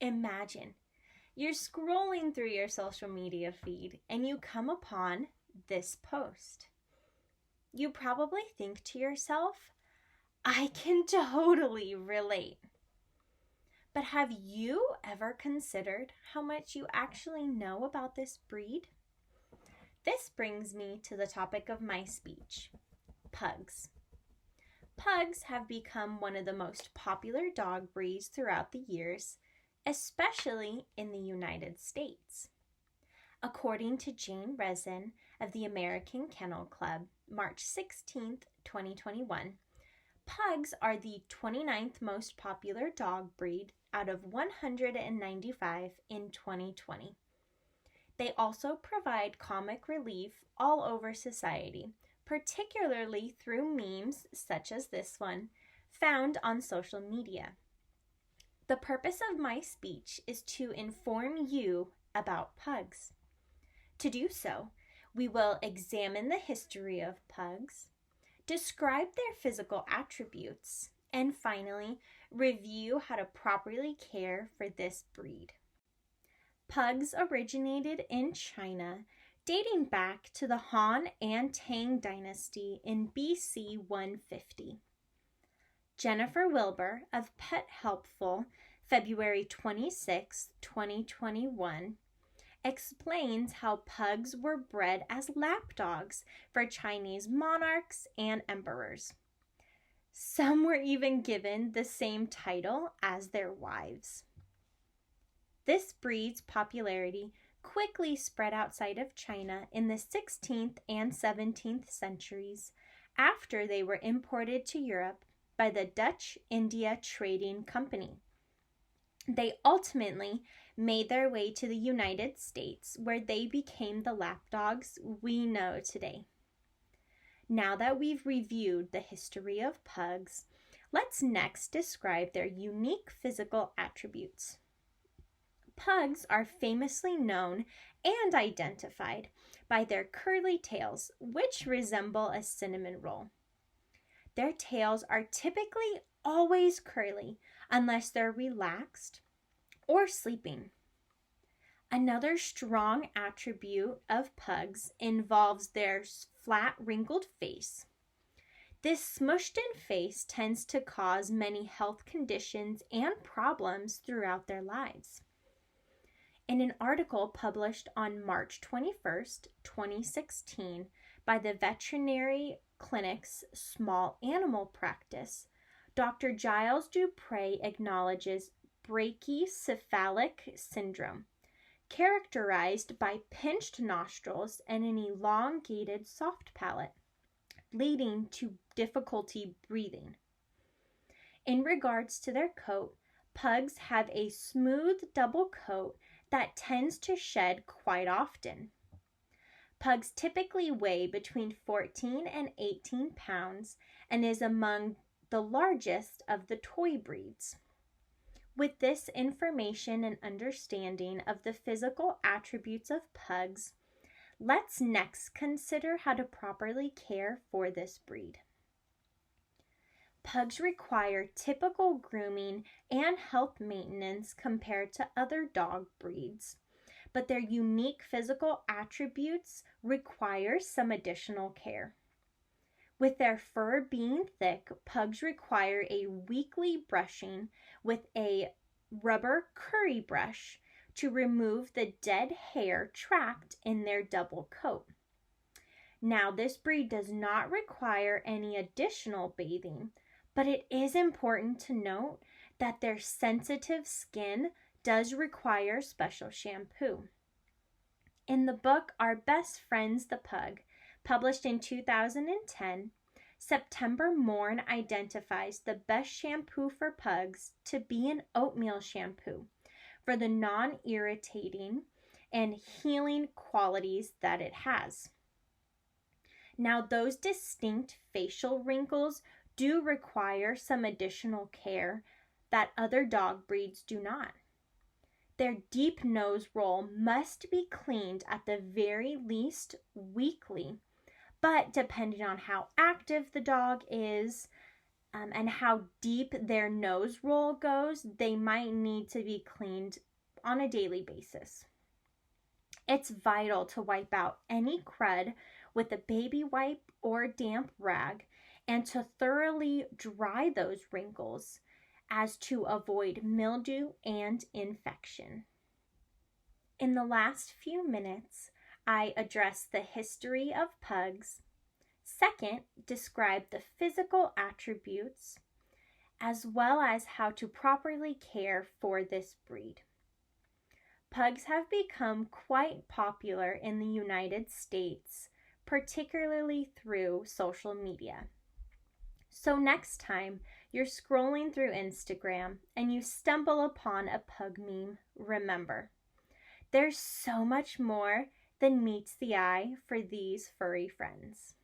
Imagine you're scrolling through your social media feed and you come upon this post. You probably think to yourself, I can totally relate. But have you ever considered how much you actually know about this breed? This brings me to the topic of my speech, pugs. Pugs have become one of the most popular dog breeds throughout the years, especially in the United States. According to Jane Resin of the American Kennel Club, March 16th, 2021, pugs are the 29th most popular dog breed out of 195 in 2020. They also provide comic relief all over society, particularly through memes such as this one found on social media. The purpose of my speech is to inform you about pugs. To do so, we will examine the history of pugs, describe their physical attributes, and finally, review how to properly care for this breed. Pugs originated in China, dating back to the Han and Tang dynasty in BC 150. Jennifer Wilbur of Pet Helpful, February 26, 2021, explains how pugs were bred as lapdogs for Chinese monarchs and emperors. Some were even given the same title as their wives. This breed's popularity quickly spread outside of China in the 16th and 17th centuries after they were imported to Europe by the Dutch India Trading Company. They ultimately made their way to the United States, where they became the lapdogs we know today. Now that we've reviewed the history of pugs, let's next describe their unique physical attributes. Pugs are famously known and identified by their curly tails, which resemble a cinnamon roll. Their tails are typically always curly unless they're relaxed or sleeping. Another strong attribute of pugs involves their flat, wrinkled face. This smushed-in face tends to cause many health conditions and problems throughout their lives. In an article published on March 21st, 2016, by the Veterinary Clinic's Small Animal Practice, Dr. Giles Dupre acknowledges brachycephalic syndrome, characterized by pinched nostrils and an elongated soft palate, leading to difficulty breathing. In regards to their coat, pugs have a smooth double coat that tends to shed quite often. Pugs typically weigh between 14 and 18 pounds and is among the largest of the toy breeds. With this information and understanding of the physical attributes of pugs, let's next consider how to properly care for this breed. Pugs require typical grooming and health maintenance compared to other dog breeds, but their unique physical attributes require some additional care. With their fur being thick, pugs require a weekly brushing with a rubber curry brush to remove the dead hair trapped in their double coat. Now, this breed does not require any additional bathing, but it is important to note that their sensitive skin does require special shampoo. In the book Our Best Friends the Pug, published in 2010, September Morn identifies the best shampoo for pugs to be an oatmeal shampoo for the non-irritating and healing qualities that it has. Now, those distinct facial wrinkles do require some additional care that other dog breeds do not. Their deep nose roll must be cleaned at the very least weekly, but depending on how active the dog is, and how deep their nose roll goes, they might need to be cleaned on a daily basis. It's vital to wipe out any crud with a baby wipe or damp rag and to thoroughly dry those wrinkles as to avoid mildew and infection. In the last few minutes, I addressed the history of pugs. Second, describe the physical attributes as well as how to properly care for this breed. Pugs have become quite popular in the United States, particularly through social media. So next time you're scrolling through Instagram and you stumble upon a pug meme, remember, there's so much more than meets the eye for these furry friends.